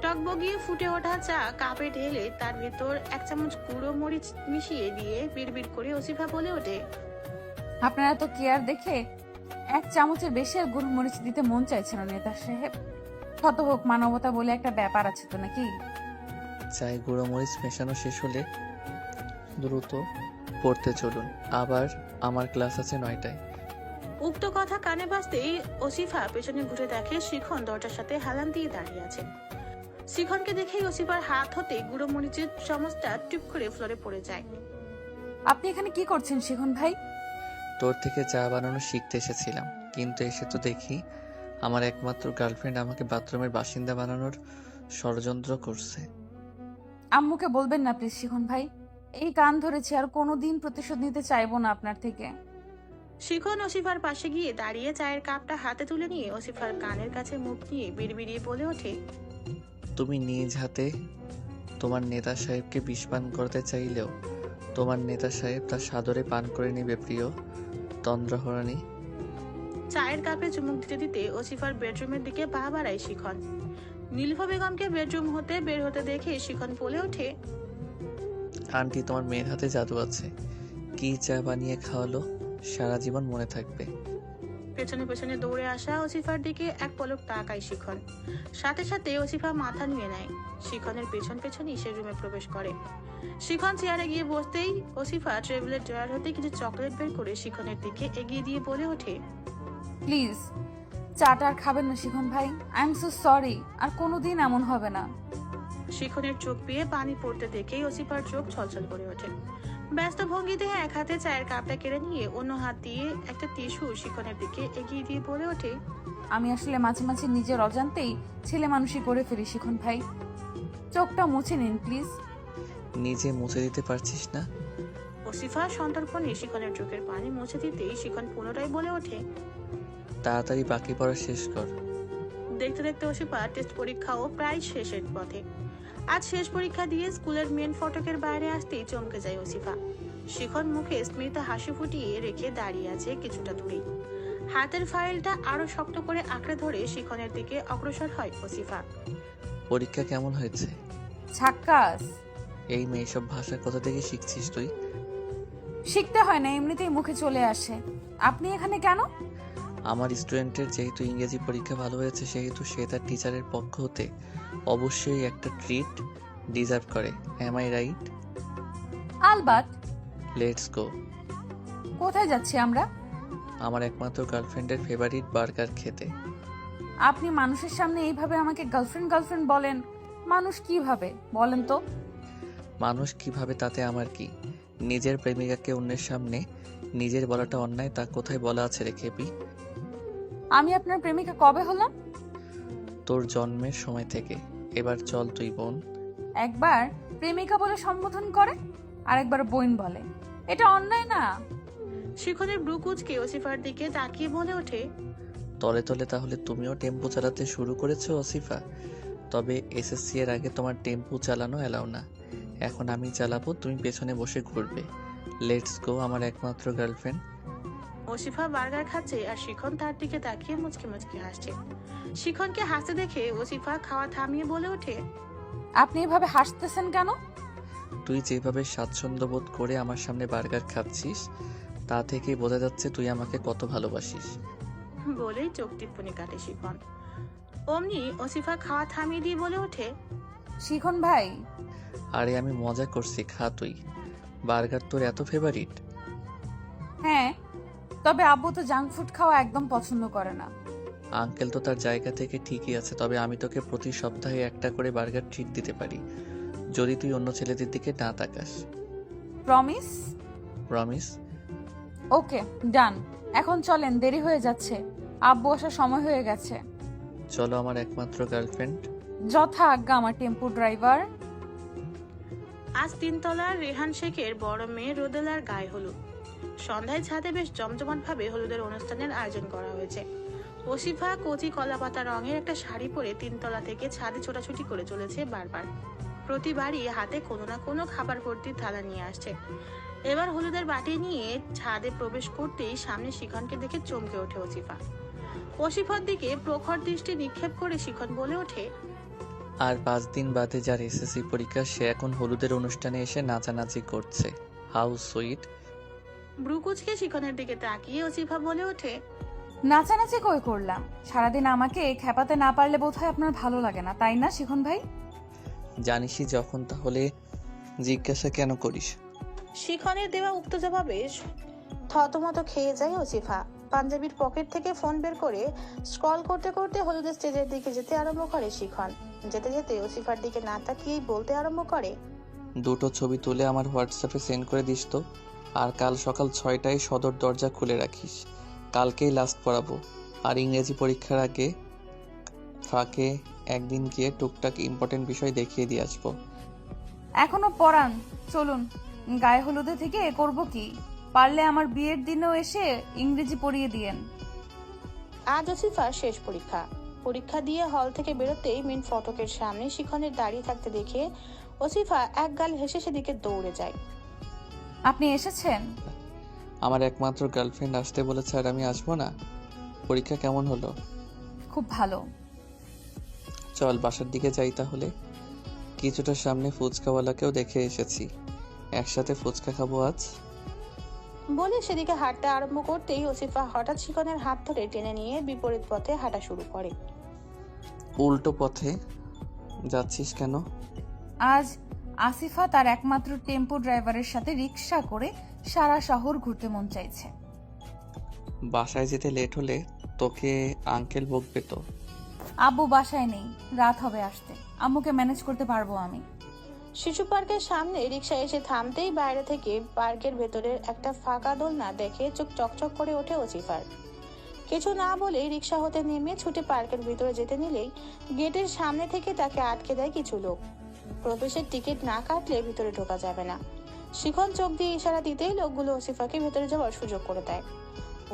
টকবগিয়ে ফুটে ওঠা চা কাপে ঢেলে তার ভেতর 1 চামচ গুঁড়ো মরিচ মিশিয়ে দিয়ে বিড়বিড় করে ওসিফা বলে ওঠে,
আপনারা তো কেয়ার দেখে 1 চামচের বেশি আর গুড়মরিচ দিতে মন চাইছে না নেতা সাহেব। কত হোক, মানবতা বলে একটা ব্যাপার আছে তো নাকি?
চাই গুঁড়ো মরিচ মেশানো শেষ হলে দ্রুত পড়তে চলুন, আবার আমার ক্লাস আছে 9টায়।
উক্ত কথা কানে বাজতেই ওসিফা পেছনে ঘুরে দেখে শিখন দরজার সাথে হেলান দিয়ে দাঁড়িয়ে আছে। শিখনকে দেখেই ওসিফার হাত হতে গুঁড়ো মরিচের চামচটা টিপ করে ফ্লোরে পড়ে যায়।
আপনি এখানে কি করছেন শিখন ভাই?
তোর থেকে চা বানানো শিখতে এসেছিলাম, কিন্তু এসে তো দেখি আমার একমাত্র গার্লফ্রেন্ড আমাকে বাথরুমের বাসিন্দা বানানোর ষড়যন্ত্র করছে।
আম্মুকে বলবেন না প্লিজ শিখন ভাই, এই কান ধরেছি, আর কোনোদিন প্রতিশোধ নিতে চাইবো না আপনার থেকে।
শিখন ওসিফার পাশে গিয়ে দাঁড়িয়ে চায়ের কাপটা হাতে তুলে নিয়ে ওসিফার কানের কাছে মুখ নিয়ে বিড়বিড়িয়ে বলে ওঠে,
তুমি নিজ হাতে তোমার নেতা সাহেবকে বিষ পান করতে চাইলেও তোমার নেতা সাহেব তার সাদরে পান করে নেবে প্রিয় তন্দ্রাহরণী।
চায়ের কাপে চুমুক দিতে দিতে ওসিফার বেডরুমের দিকে পা বাড়ায় শিখন। নীলফা বেগমকে বেডরুম হতে বের হতে দেখে শিখন বলে ওঠে,
আন্টি, তোমার মেয়ের হাতে জাদু আছে। কি চা বানিয়ে খাওয়ালো, সারা জীবন মনে থাকবে।
পেছনে পেছনে দৌড়ে আসা ওসিফার দিকে এক পলক তাকায় শিখন। সাথে সাথে ওসিফা মাথা নুয়ে নেয়। শিখনের পেছন পেছনই সে রুমে প্রবেশ করে। শিখন চেয়ারে গিয়ে বসতেই ওসিফা টেবিলের ড্রয়ার হতে কিছু চকলেট বের করে শিখনের দিকে এগিয়ে দিয়ে বলে ওঠে,
প্লিজ চাটা আর খাবেন না শিখন ভাই, আই এম সো সরি, আর কোনোদিন এমন হবে না।
শিখনের চোখ বেয়ে পানি পড়তে দেখেই ওসিফার চোখ ছলছল করে ওঠে। ব্যস্ত ভঙ্গিতে এক হাতে চায়ের কাপটা কেড়ে নিয়ে অন্য হাত দিয়ে একটা টিস্যু শিখনের দিকে এগিয়ে দিয়ে বলে ওঠে,
আমি আসলে মাঝে মাঝে নিজের অজান্তেই ছেলে মানুষই করে ফেলি শিখন ভাই, চোখটা মুছে নিন প্লিজ।
নিজে মুছে দিতে পারছিস না?
ওসিফা সন্তর্পণে শিখনের চোখের পানি মুছে দিতেই শিখন পুনরায় বলে ওঠে,
তাড়াতাড়ি বাকি পড়া শেষ কর।
দেখতে দেখতে ওসিফা টেস্ট পরীক্ষাও প্রায় শেষের পথে। আজ শেষ পরীক্ষা দিয়ে স্কুলের মেন ফটকের বাইরে আসতেই চমকে যায় ওসিফা। শিখন মুখে স্মিত হাসি ফুটিয়ে রেখে দাঁড়িয়ে আছে কিছুটা দূরেই। হাতের ফাইলটা আরো শক্ত করে আঁকড়ে ধরে শিখনের দিকে অগ্রসর হয় ওসিফা।
পরীক্ষা কেমন হয়েছে?
ঝাক্কাস।
এই মেয়ে সব ভাষা কোথা থেকে শিখছিস তুই?
শিখতে হয় না, এমনিতেই মুখে চলে আসে। আপনি এখানে কেন?
আমার স্টুডেন্টের যেহেতু ইংরেজি পরীক্ষা ভালো হয়েছে, সেহেতু সে তার টিচারের পক্ষ হতে অবশ্যই একটা ট্রিট ডিজার্ভ করে। Am I right?
আলবাত।
Let's go.
কোথায় যাচ্ছি আমরা?
আমার একমাত্র গার্লফ্রেন্ডের ফেভারিট বার্গার খেতে।
আপনি মানুষের সামনে এইভাবে আমাকে গার্লফ্রেন্ড গার্লফ্রেন্ড বলেন, মানুষ কিভাবে বলেন তো?
মানুষ কিভাবে তাতে আমার কি? নিজের প্রেমিকাকে অন্যের সামনে নিজের বলাটা অন্যায়, তা কোথায় বলা আছে রে খেপি?
আমি আপনার প্রেমিকা কবে হলাম?
তোর জন্মের সময় থেকে। এবার চল তুই বোন।
একবার প্রেমিকা বলে সম্বোধন করে, আর একবার বোন বলে। এটা অন্যায় না?
শিখনের ব্রু কুচকে ওসিফার দিকে তাকিয়ে বলে ওঠে,
তলে তলে তাহলে তুমিও টেম্পো চালাতে শুরু করেছো ওসিফা? তবে এসএসসি এর আগে তোমার টেম্পো চালানো এলাও না। এখন আমি চালাবো, তুমি পেছনে বসে ঘুরবে। লেটস গো আমার একমাত্র গার্লফ্রেন্ড।
ওসিফা বার্গার খাচ্ছে আর শিখন তার দিকে তাকিয়ে মুচকি মুচকি হাসছে। শিখনকে হাসতে দেখে ওসিফা খাওয়া থামিয়ে বলে ওঠে,
আপনি এভাবে হাসতেছেন কেন?
তুই যেভাবে স্বাচ্ছন্দ্য বোধ করে আমার সামনে বার্গার খাচ্ছিস, তা থেকেই বোঝা যাচ্ছে তুই আমাকে কত ভালোবাসিস।
বলেই চোখ টিপ্পনি কাটে শিখন। অমনি ওসিফা খাওয়া থামিয়ে দিয়ে বলে ওঠে,
শিখন ভাই,
আরে আমি মজা করছি, খা তুই। বার্গার তোর এত ফেভারিট?
হ্যাঁ, তবে আব্বু তো জাঙ্ক ফুড খাওয়া একদম পছন্দ করে না।
আঙ্কেল তো তার জায়গা থেকে ঠিকই আছে, তবে আমি তোকে প্রতি সপ্তাহে একটা করে বার্গার ট্রিট দিতে পারি, যদি তুই অন্য ছেলেদের দিকে না তাকাস।
প্রমিস?
প্রমিস।
ওকে, ডান। এখন চলেন, দেরি হয়ে যাচ্ছে, আব্বু আসার সময় হয়ে গেছে।
চলো আমার একমাত্র গার্লফ্রেন্ড।
যথা আজ্ঞা আমার টেম্পো ড্রাইভার।
আজ 3 তলার রেহান শেখের বড় মেয়ে রোদেলার গায়ে হলুদ। সন্ধ্যায় ছাদে বেশ জমজমাট ভাবে হলুদের অনুষ্ঠানের আয়োজন করা হয়েছে। ওসিফা কচি কলাপাতা রঙের একটা শাড়ি পরে 3 তলা থেকে ছাদে ছোটাছুটি করে চলেছে বারবার। প্রতিবারই হাতে কোনো না কোনো খাবার ভর্তি থালা নিয়ে আসছে। এবার হলুদের বাটি নিয়ে ছাদে প্রবেশ করতেই সামনে শিখনকে দেখে চমকে ওঠে ওসিফা। ওসিফার দিকে প্রখর দৃষ্টি নিক্ষেপ করে শিখন বলে ওঠে,
আর 5 দিন বাদে যার এসএসসি পরীক্ষা, সে এখন হলুদের অনুষ্ঠানে এসে নাচানাচি করছে। How sweet.
ব্রুকুচকে শিখনের দিকে তাকিয়ে ওসিফা বলে ওঠে,
নাচানাচি কই করলাম? সারাদিন আমাকে খেপাতে না পারলে বোধহয় আপনার ভালো লাগে না, তাই না শিখন ভাই?
জানিসই যখন, তাহলে জিজ্ঞাসা কেন করিস?
শিখনের দেওয়া উক্ত জবাবে থতমত খেয়ে যায় ওসিফা। পাঞ্জাবির পকেট থেকে ফোন বের করে স্ক্রল করতে করতে হলুদের স্টেজের দিকে যেতে আরম্ভ করে শিখন। যেতে যেতে ওসিফার দিকে না তাকিয়েই বলতে আরম্ভ করে,
2টো ছবি তুলে আমার হোয়াটসঅ্যাপে সেন্ড করে দিস তো। আর কাল সকাল 6টায় সদর দরজা খুলে রাখিস, কালকেই লাস্ট পড়াবো। আর ইংরেজি পরীক্ষার আগে ফাঁকে একদিন গিয়ে টুকটাক ইম্পর্টেন্ট বিষয় দেখিয়ে দিয়ে আসবো।
এখনো পড়ান, চলুন। গায়ে হলুদে থেকে করব কি? পারলে আমার বিয়ের দিনেও এসে ইংরেজি পড়িয়ে দিয়েন।
আজ ওসিফার শেষ পরীক্ষা। পরীক্ষা দিয়ে হল থেকে বেরোতেই মেন ফটকের সামনে শিখনের দাঁড়িয়ে থাকতে দেখে ওসিফা এক গাল হেসে সেদিকে দৌড়ে যায়।
আপনি এসেছেন?
আমার একমাত্র গার্লফ্রেন্ড আসতে বলেছে আর আমি আসবো না? পরীক্ষা কেমন হলো?
খুব ভালো।
চল বাসার দিকে যাই তাহলে। কিছুটা সামনে ফুচকাওয়ালাকেও দেখে এসেছি, একসাথে ফুচকা খাবো আজ।
বলে সেদিকে হাঁটতে আরম্ভ করতেই ওসিফা হঠাৎ শিখনের হাত ধরে টেনে নিয়ে বিপরীত পথে হাঁটা শুরু করে।
উল্টো পথে যাচ্ছিস কেন?
আজ আসিফা তার একমাত্র টেম্পো ড্রাইভারের সাথে রিক্সা করে সারা শহর ঘুরতে মন চাইছে।
বাসায় যেতে লেট হলে তোকে আঙ্কেল বকবে তো।
আব্বু বাসায় নেই, রাত হবে আসতে, আম্মুকে ম্যানেজ করতে পারবো আমি।
শিশু পার্কের সামনে রিক্সা এসে থামতেই বাইরে থেকে পার্কের ভেতরের একটা ফাঁকা দোলনা দেখে চোখ চকচক করে ওঠে ওসিফার। কিছু না বলে রিক্সা হতে নেমে ছুটে পার্কের ভিতরে যেতে নিলেই গেটের সামনে থেকে তাকে আটকে দেয় কিছু লোক। প্রবেশের টিকিট না কাটলে ভিতরে ঢোকা যাবে না। শিখন চোখ দিয়ে ইশারা দিতেই লোকগুলো ওসিফাকে ভেতরে যাওয়ার সুযোগ করে দেয়।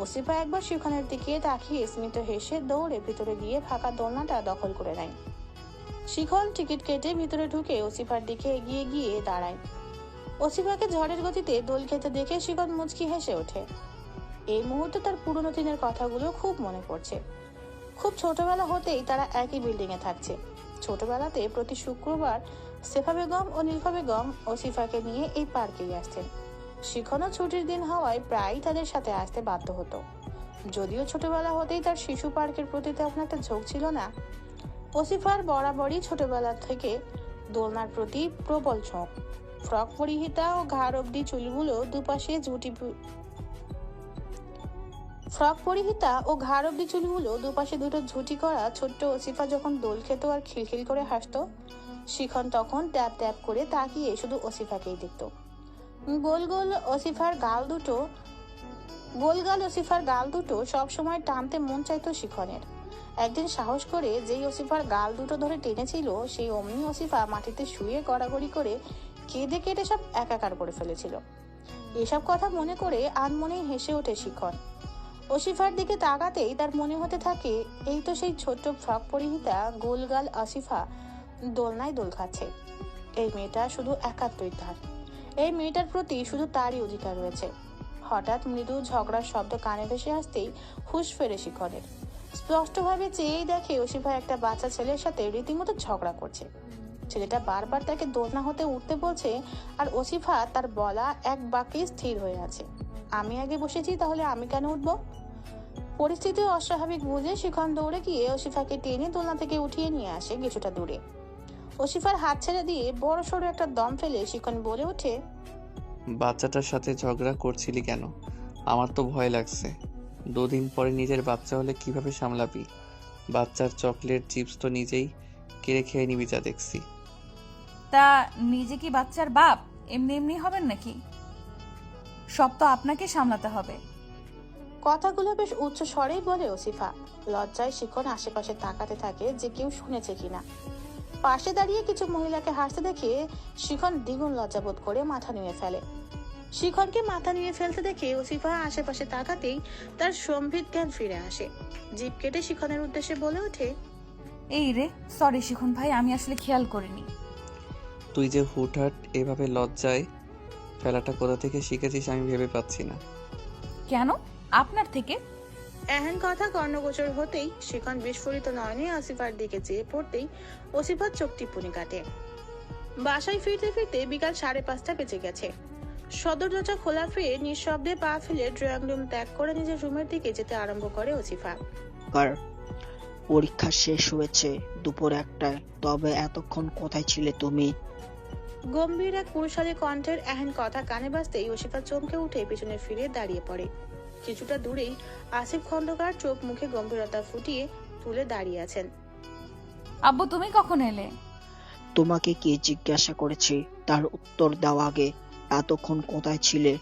ওসিফা একবার শিখনের দিকে তাকিয়ে স্মিত হেসে দৌড়ে ভিতরে গিয়ে ফাঁকা দোলনাটা দখল করে নেয়। শিখন টিকিট কেটে ভিতরে ঢুকে ওসিফার দিকে এগিয়ে গিয়ে দাঁড়ায়। ওসিফাকে ঝড়ের গতিতে দোল খেতে দেখে শিখন মুচকি হেসে ওঠে। এই মুহূর্তে তার পুরনো দিনের কথাগুলো খুব মনে পড়ছে। খুব ছোটবেলা হতেই তারা একই বিল্ডিং এ থাকছে। ছোটবেলাতে প্রতি শুক্রবার সেফা বেগম ও নীলফা বেগম ওসিফাকে নিয়ে এই পার্কেই আসতেন। শিখনও ছুটির দিন হওয়ায় প্রায়ই তাদের সাথে আসতে বাধ্য হতো। যদিও ছোটবেলা হতেই তার শিশু পার্কের প্রতি তেমন একটা ঝোঁক ছিল না, ওসিফার বরাবরই ছোটবেলা থেকে দোলনার প্রতি প্রবল ঝোঁক। ফ্রক পরিহিতা ও ঘাড় অব্দি চুলগুলো দুপাশে দুটো ঝুটি করা ছোট্ট ওসিফা যখন দোল খেত আর খিলখিল করে হাসতো, শিখন তখন ট্যাপ ট্যাপ করে তাকিয়ে শুধু ওসিফাকেই দেখত। গোল গাল ওসিফার গাল দুটো সবসময় টানতে মন চাইতো শিখনের। একদিন সাহস করে যেই ওসিফার গাল দুটো ধরে টেনেছিল, সেই অমনি ওসিফা মাটিতে শুয়ে গড়াগড়ি করে কেঁদে কেটে সব একাকার করে ফেলেছিল। এসব কথা মনে করে আনমনেই হেসে ওঠে শিখন। ওসিফার দিকে তাকাতেই তার মনে হতে থাকে এই তো সেই ছোট্ট ফ্রক পরিহিতা গোলগাল আসিফা দোলনায় দোল খাচ্ছে। এই মেয়েটা শুধু একাত্মই তার, এই মেয়েটার প্রতি শুধু তারই অধিকার রয়েছে। হঠাৎ মৃদু ঝগড়ার শব্দ কানে ভেসে আসতেই হুঁশ ফেরে শিখনের। স্পষ্টভাবে চেয়েই দেখে ওসিফা একটা বাচ্চা ছেলের সাথে রীতিমতো ঝগড়া করছে। ছেলেটা বারবার তাকে দোলনা হতে উঠতে বলছে, আর ওসিফা তার বলা এক বাক্যে স্থির হয়ে আছে, আমি আগে বসেছি, তাহলে আমি কেন উঠবো? পরিস্থিতি অস্বাভাবিক বুঝে শিখন দৌড়ে গিয়ে ওসিফাকে টেনে দোলনা থেকে উঠিয়ে নিয়ে আসে কিছুটা দূরে। ওসিফার হাত ছেড়ে দিয়ে বড় সড়ো একটা দম ফেলে শিখন বলে ওঠে,
বাচ্চাটার সাথে ঝগড়া করছিলি কেন? আমার তো ভয় লাগছে। 2 দিন পরে নিজের বাচ্চা হলে কিভাবে সামলাবি? বাচ্চার চকলেট চিপস তো নিজেই কেড়ে খেয়ে নিবি যা দেখছি।
তা নিজে কি বাচ্চার বাপ এমনি এমনি হবেন নাকি? সব তো আপনাকে সামলাতে হবে।
কথাগুলো বেশ উচ্চ স্বরেই বলে ওসিফা। লজ্জায় শিখন আশেপাশে তাকাতে থাকে যে কেউ শুনেছে কিনা। পাশে দাঁড়িয়ে কিছু মহিলাকে হাসতে দেখে শিখন দ্বিগুণ লজ্জাবোধ করে মাথা নুয়ে ফেলে। শিখনকে মাথা নুয়ে ফেলতে দেখে ওসিফা আশেপাশে তাকাতেই তার সম্বিত জ্ঞান ফিরে আসে। জিভ কেটে শিখনের উদ্দেশ্যে বলে ওঠে,
এই রে, সরি শিখন ভাই, আমি আসলে খেয়াল করিনি।
তুই যে হুটহাট এভাবে লজ্জায় ফেলাটা কোথা থেকে শিখেছিস আমি ভেবে পাচ্ছি না।
কেন? আপনার থেকে?
এহেন কথা কর্ণগোচর হতেই শিখন বিস্ফোরিত নয়নে আসিফার দিকে চেয়ে পড়তেই ওসিফার চোখ টিপুনি কাটে। বাসায় ফিরতে ফিরতে বিকাল 5:30 বেজে গেছে। সদর দরজা খোলা পেয়ে নিঃশব্দে পা ফেলে ড্রয়িং রুম ত্যাগ করে নিজের রুমের দিকে যেতে আরম্ভ করে ওসিফা।
কার পরীক্ষা শেষ হয়েছে দুপুর 1টায়, তবে এতক্ষণ কোথায় ছিলে তুমি?
গম্ভীর এক পুরুষালী কণ্ঠের এহেন কথা কানে বাজতেই ওসিফা চমকে উঠে পিছনে ফিরে দাঁড়িয়ে পড়ে। কিছুটা দূরেই আসিফ খন্দকার চোখ মুখে গম্ভীরতা ফুটিয়ে তুলে দাঁড়িয়ে আছেন।
আব্বু তুমি কখন এলে?
তোমাকে কি জিজ্ঞাসা করেছি তার উত্তর দাও আগে। এতক্ষণ কোথায় ছিলে?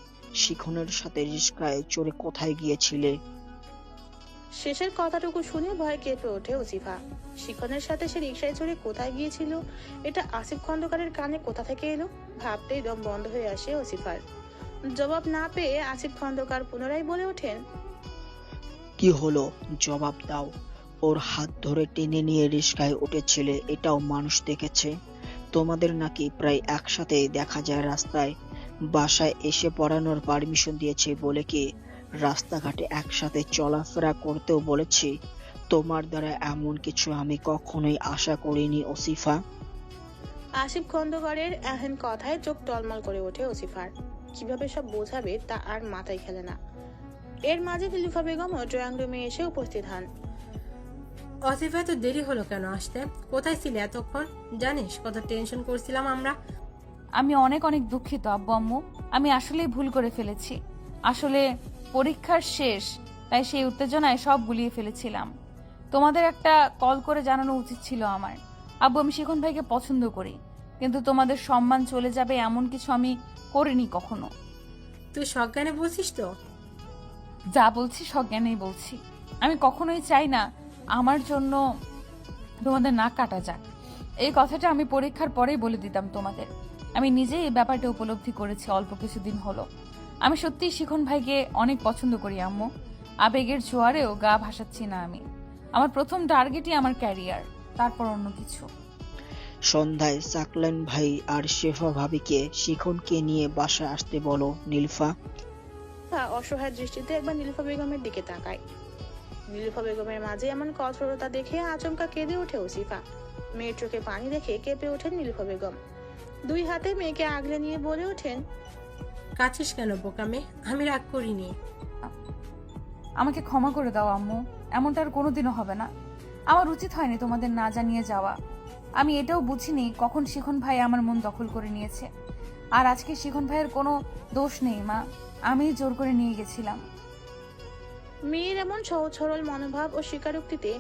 শিখনের সাথে রিস্কায় চড়ে কোথায় গিয়েছিলে?
শেষের কথাটুকু শুনে ভয় কেঁপে ওঠে ওসিফা। শিখনের সাথে সে রিকশায় চড়ে কোথায় গিয়েছিল, এটা আসিফ খন্দকারের কানে কোথা থেকে এলো? ভাবতেই দম বন্ধ হয়ে আসে ওসিফার। জবাব না পেয়ে আসিফ খন্দকার পুনরায় বলে ওঠেন,
কি হলো জবাব দাও। ওর হাত ধরে টেনে নিয়ে রিস্কায় উঠেছিলে, এটাও মানুষ দেখেছে। তোমাদের নাকি প্রায় একসাথে দেখা যায় রাস্তায়। বাসায় এসে পড়ানোর পারমিশন দিয়েছে বলে কি রাস্তাঘাটে একসাথে চলাফেরা করতেও বলেছি? তোমার দ্বারা এমন কিছু আমি কখনোই আশা করিনি ওসিফা।
আসিফ খন্দকারের এহেন কথায় চোখ টলমল করে ওঠে ওসিফার। কিভাবে সব বোঝাবে তা আর মাথায় খেলে না। এর মাঝে নীলুফা বেগমও ড্রয়িং রুমে এসে উপস্থিত হন।
অসিফা তো দেরি হলো কেন আসতে? কোথায় ছিলে এতক্ষণ? জানিস কত টেনশন করছিলাম আমরা।
আমি অনেক অনেক দুঃখিত আব্বু আম্মু, আমি আসলেই ভুল করে ফেলেছি। আসলে পরীক্ষার শেষ, তাই সেই উত্তেজনায় সব গুলিয়ে ফেলেছিলাম। তোমাদের একটা কল করে জানানো উচিত ছিল আমার। আব্বু আমি শিখন ভাইকে পছন্দ করি, কিন্তু তোমাদের সম্মান চলে যাবে এমন কিছু আমি করিনি কখনো।
তুই সজ্ঞানে বলছিস তো?
যা বলছি সজ্ঞানেই বলছি। আমি কখনোই চাই না আমার জন্য তোমাদের নাক কাটা যাক। এই কথাটা আমি পরীক্ষার পরেই বলে দিতাম তোমাদের। আমি নিজেই এই ব্যাপারটা উপলব্ধি করেছি অল্প কিছুদিন হলো। আমি সত্যিই শিখন ভাইকে অনেক পছন্দ করি আম্মু। আবেগের জোয়ারেও গা ভাসাচ্ছি না আমি। আমার প্রথম টার্গেটই আমার ক্যারিয়ার, তারপর অন্য কিছু।
সন্ধ্যায় সাকলেন ভাই আর শেফা ভাবিকে শিখনকে নিয়ে বাসায় আসতে বলো নীলফা।
অসহায় দৃষ্টিতে একবার নীলুফা বেগমের দিকে তাকায়। নীলুফা বেগমের মাঝে এমন কঠোরতা দেখে আচমকা কেঁদে ওঠে ওসিফা। মেয়ের চোখে পানি দেখে কেঁপে ওঠেন নীলুফা বেগম। 2 হাতে মেয়েকে আগলে নিয়ে বলে ওঠেন,
কাছিস কেন বোকামে? আমি রাগ করিনি।
আমাকে ক্ষমা করে দাও আম্মু, এমনটা আর কোনোদিনও হবে না। আমার উচিত হয়নি তোমাদের না জানিয়ে যাওয়া। আমি এটাও বুঝিনি কখন শিখন ভাই আমার মন দখল করে নিয়েছে। আর আজকে শিখন ভাইয়ের কোনো দোষ নেই মা, আমি জোর করে নিয়ে গেছিলাম।
মেয়ের এমন সহজ সরল মনোভাব ও স্বীকারোক্তিতে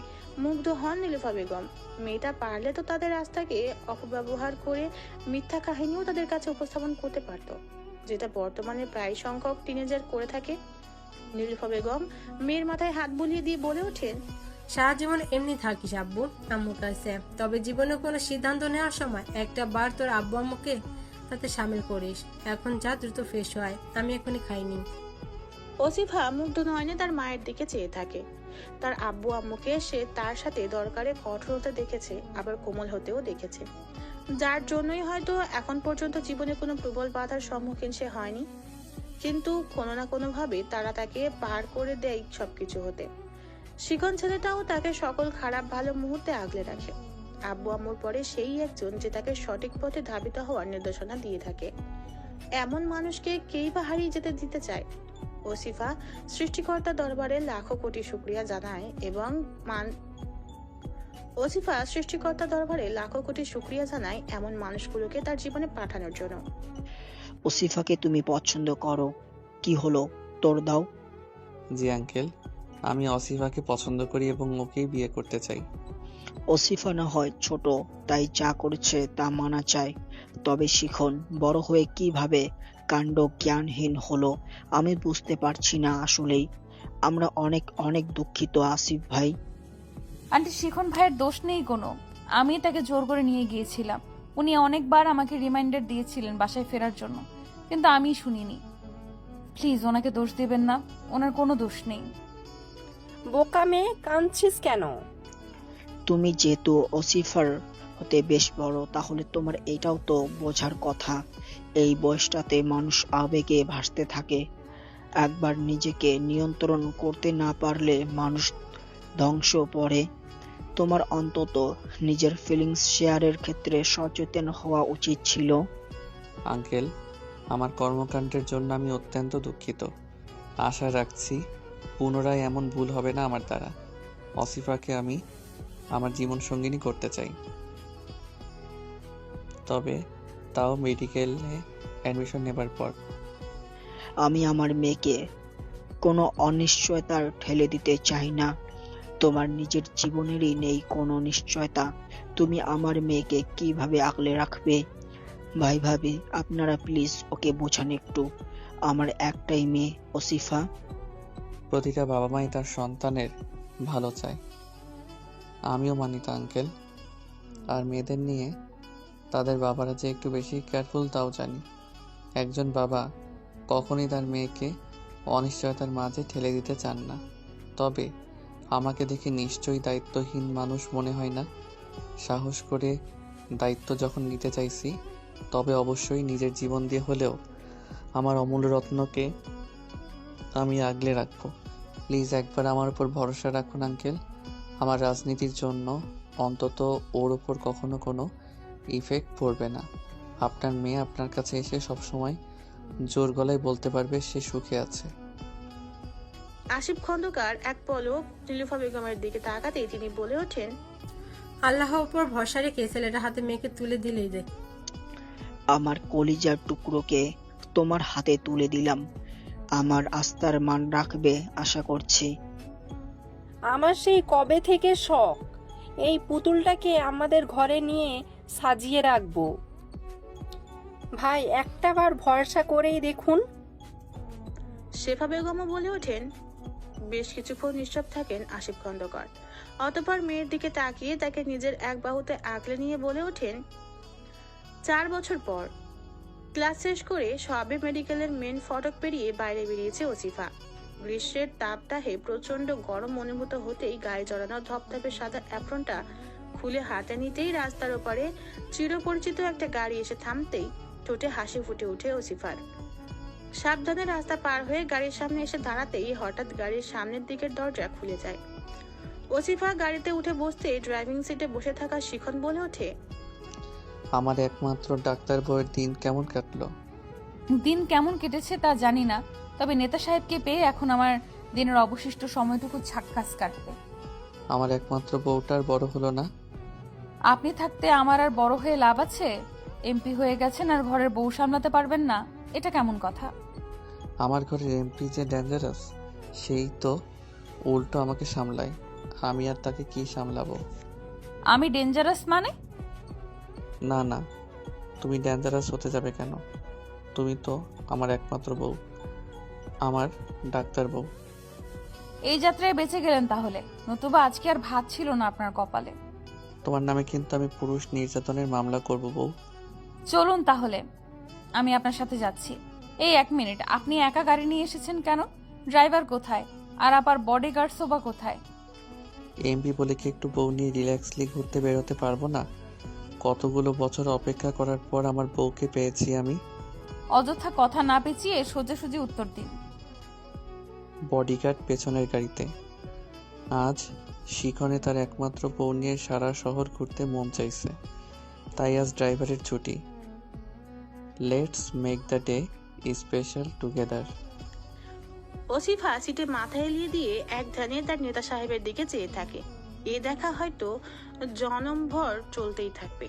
মুগ্ধ হন নীলুফা বেগম। মেয়েটা পারলে তো তাদের রাস্তাকে অপব্যবহার করে মিথ্যা কাহিনীও তাদের কাছে উপস্থাপন করতে পারত, যেটা বর্তমানে প্রায় সংখ্যক টিনেজার করে থাকে। নীলুফা বেগম মেয়ের মাথায় হাত বুলিয়ে দিয়ে বলে ওঠেন,
সারা জীবন এমনি থাকিস আব্বু আম্মুর কাছে, তবে জীবনে কোনো সিদ্ধান্ত নেওয়ার সময় একটা বার তোর আব্বু আম্মুকে তাতে সামিল করিস। এখন যা, দ্রুত ফ্রেশ হয়, আমি এখনই খাইনি।
ওসিফা মুগ্ধ নয়নে তার মায়ের দিকে চেয়ে থাকে। তার আব্বু আম্মুকে সে তার সাথে দরকারে কঠোর হতে দেখেছে, আবার কোমল হতেও দেখেছে, যার জন্যই হয়তো এখন পর্যন্ত জীবনে কোনো প্রবল বাধার সম্মুখীন সে হয়নি। কিন্তু কোনো না কোনো ভাবে তারা তাকে পার করে দেয় সবকিছু হতে। শিখন ছেলেটাও তাকে সকল খারাপ ভালো মুহূর্তে আগলে রাখে। আব্বু আম্মুর পরে সেই একজন যে তাকে সঠিক পথে ধাবিত হওয়ার নির্দেশনা দিয়ে থাকে। এমন মানুষকে কেই বা হারিয়ে যেতে দিতে চায়? ওসিফা সৃষ্টিকর্তা দরবারে লাখো কোটি শুকরিয়া জানায় এমন মানুষগুলোকে তার জীবনে পাঠানোর জন্য।
ওসিফাকে তুমি পছন্দ করো? কি হলো, তোর দাও।
জি আঙ্কেল, আমি অসিফাকে পছন্দ করি এবং ওকেই বিয়ে করতে চাই।
ওসিফা না হয় ছোট, তাই যা করেছে তা মানা চায়, তবে শিখন বড় হয়ে কিভাবে কাণ্ড জ্ঞানহীন হলো আমি বুঝতে পারছি না আসলেই। আমরা অনেক অনেক দুঃখিত আসিফ ভাই।
আন্টি, শিখন ভাইয়ের দোষ নেই কোনো। আমি তাকে জোর করে নিয়ে গিয়েছিলাম। উনি অনেকবার আমাকে রিমাইন্ডার দিয়েছিলেন বাসায় ফেরার জন্য, কিন্তু আমি শুনিনি। প্লিজ ওনাকে দোষ দিবেন না, ওনার কোনো দোষ নেই।
বোকা মেয়ে, কাঁদছিস কেন?
তুমি যেহেতু ওসিফার হতে বেশ বড়, তাহলে তোমার এটাও তো বোঝার কথা, এই বয়সটাতে মানুষ আবেগে ভাসতে থাকে। একবার নিজেকে নিয়ন্ত্রণ করতে না পারলে মানুষ ধ্বংস পড়ে। তোমার অন্তত নিজের ফিলিংস শেয়ারের ক্ষেত্রে সচেতন হওয়া উচিত ছিল।
আঙ্কেল, আমার কর্মকাণ্ডের জন্য আমি অত্যন্ত দুঃখিত। আশা রাখছি পুনরায় এমন ভুল হবে না আমার দ্বারা। অসিফাকে আমি আমার জীবন সঙ্গিনী করতে চাই, তবে তাও মেডিকেলে অ্যাডমিশন নেবার পর।
আমি আমার মেয়েকে কোনো অনিশ্চয়তার ঠেলে দিতে চাই না। তোমার নিজের জীবনেরই নেই কোনো নিশ্চয়তা, তুমি আমার মেয়েকে কিভাবে আগলে রাখবে? ভাই ভাবি, আপনারা প্লিজ ওকে বোঝান একটু। আমার একটাই মেয়ে ওসিফা।
প্রতিটা বাবা মাই তার সন্তানের ভালো চায়, আমিও মানি তা আঙ্কেল। আর মেয়েদের নিয়ে তাদের বাবারা যে একটু বেশি কেয়ারফুল তাও জানি। একজন বাবা কখনই তার মেয়েকে অনিশ্চয়তার মাঝে ঠেলে দিতে চান না। তবে আমাকে দেখে নিশ্চয়ই দায়িত্বহীন মানুষ মনে হয় না। সাহস করে দায়িত্ব যখন নিতে চাইছি, তবে অবশ্যই নিজের জীবন দিয়ে হলেও আমার অমূল্য রত্নকে আমি আগলে রাখবো। প্লিজ একবার আমার উপর ভরসা রাখুন আঙ্কেল। আমার রাজনীতির জন্য অন্তত ওর উপর কখনো কোনো ইফেক্ট পড়বে না। আপনার মেয়ে আপনার কাছে এসে সবসময় জোর গলায় বলতে পারবে সে সুখে আছে।
আসিফ খন্দকার এক পলক নীলুফা বেগমের দিকে তাকাতেই তিনি বলে ওঠেন,
আল্লাহর উপর ভরসা রেখে ছেলেটার হাতে মেয়েকে তুলে দিলেই দেখ।
আমার কলিজার টুকরোকে তোমার হাতে তুলে দিলাম। আমার আস্থার মান রাখবে আশা করছি।
আমার সেই কবে থেকে শখ এই পুতুলটাকে আমাদের ঘরে নিয়ে সাজিয়ে রাখবো। ভাই, একটাবার ভরসা করেই দেখুন।
শেফা বেগমও বলে ওঠেন। বেশ কিছুক্ষণ নিশ্চুপ থাকেন আসিফ খন্দকার, অতঃপর মেয়ের দিকে তাকিয়ে তাকে নিজের এক বাহুতে আগলে নিয়ে বলে ওঠেন, 4 বছর পর ক্লাস শেষ করে সবে মেডিকেলের মেন ফটক পেরিয়ে বাইরে বেরিয়েছে ওসিফা। গ্রীষ্মের তাপদাহে প্রচন্ড গরম অনুভূত হতেই গায়ে জড়ানো ধপধপে সাদা অ্যাপ্রনটা খুলে হাতে নিতেই রাস্তার ওপারে চিরপরিচিত একটা গাড়ি এসে থামতেই ঠোঁটে হাসি ফুটে ওঠে ওসিফার। সাবধানে রাস্তা পার হয়ে গাড়ির সামনে এসে দাঁড়াতেই হঠাৎ গাড়ির সামনের দিকের দরজা খুলে যায়। ওসিফা গাড়িতে উঠে বসতে ড্রাইভিং সিটে বসে থাকা শিখন বলে ওঠে,
আমার একমাত্র ডাক্তার বউয়ের দিন কেমন কাটলো?
দিন কেমন কেটেছে তা জানি না, তবে নেতা সাহেবকে পেয়ে এখন আমার দিনের অবশিষ্ট সময়টুকু ঝাক্কাস কাটবে।
আমার একমাত্র বউটার বড় হলো না?
আপনি থাকতে আমার আর বড় হয়ে লাভ আছে? এমপি হয়ে গেছেন আর ঘরের বউ সামলাতে পারবেন না, এটা কেমন কথা?
আমার ঘরের এমপি যে ডেঞ্জারাস, সেই তো উল্টো আমাকে সামলায়। আমি আর তাকে কি সামলাবো?
আমি ডেঞ্জারাস মানে?
না না, তুমি ডেঞ্জারাস হতে যাবে কেন? তুমি তো আমার একমাত্র বউ, আমার ডাক্তার বউ।
এই যাত্রায় বেঁচে গেলেন তাহলে, নতুবা আজকে আর ভাত ছিল না আপনার কপালে।
তোমার নামে কিন্তু আমি পুরুষ নির্যাতনের মামলা করব বউ।
চলুন তাহলে, আমি আপনার সাথে যাচ্ছি। এই 1 মিনিট, আপনি একা গাড়ি নিয়ে এসেছেন কেন? ড্রাইভার কোথায়? আর আবার বডিগার্ডসও বা কোথায়?
এমপি বলে কি একটু বউ নিয়ে রিল্যাক্সলি ঘুরতে বেরোতে পারবো না? কতগুলো বছর অপেক্ষা করার পর আমার বউকে পেয়েছি আমি।
অযথা কথা না পেঁচিয়ে সোজাসুজি উত্তর দিন।
বডিগার্ড পেছনের গাড়িতে। আজ শিখনে তার একমাত্র বউ নিয়ে সারা শহর ঘুরতে মন চাইছে, তাই আজ ড্রাইভারের ছুটি। Let's make the day special together.
ওসিফা সিটে মাথা এলিয়ে দিয়ে এক ধ্যানে তার নেতা সাহেবের দিকে চেয়ে থাকে। এ দেখা হয়তো জনমভর চলতেই থাকবে।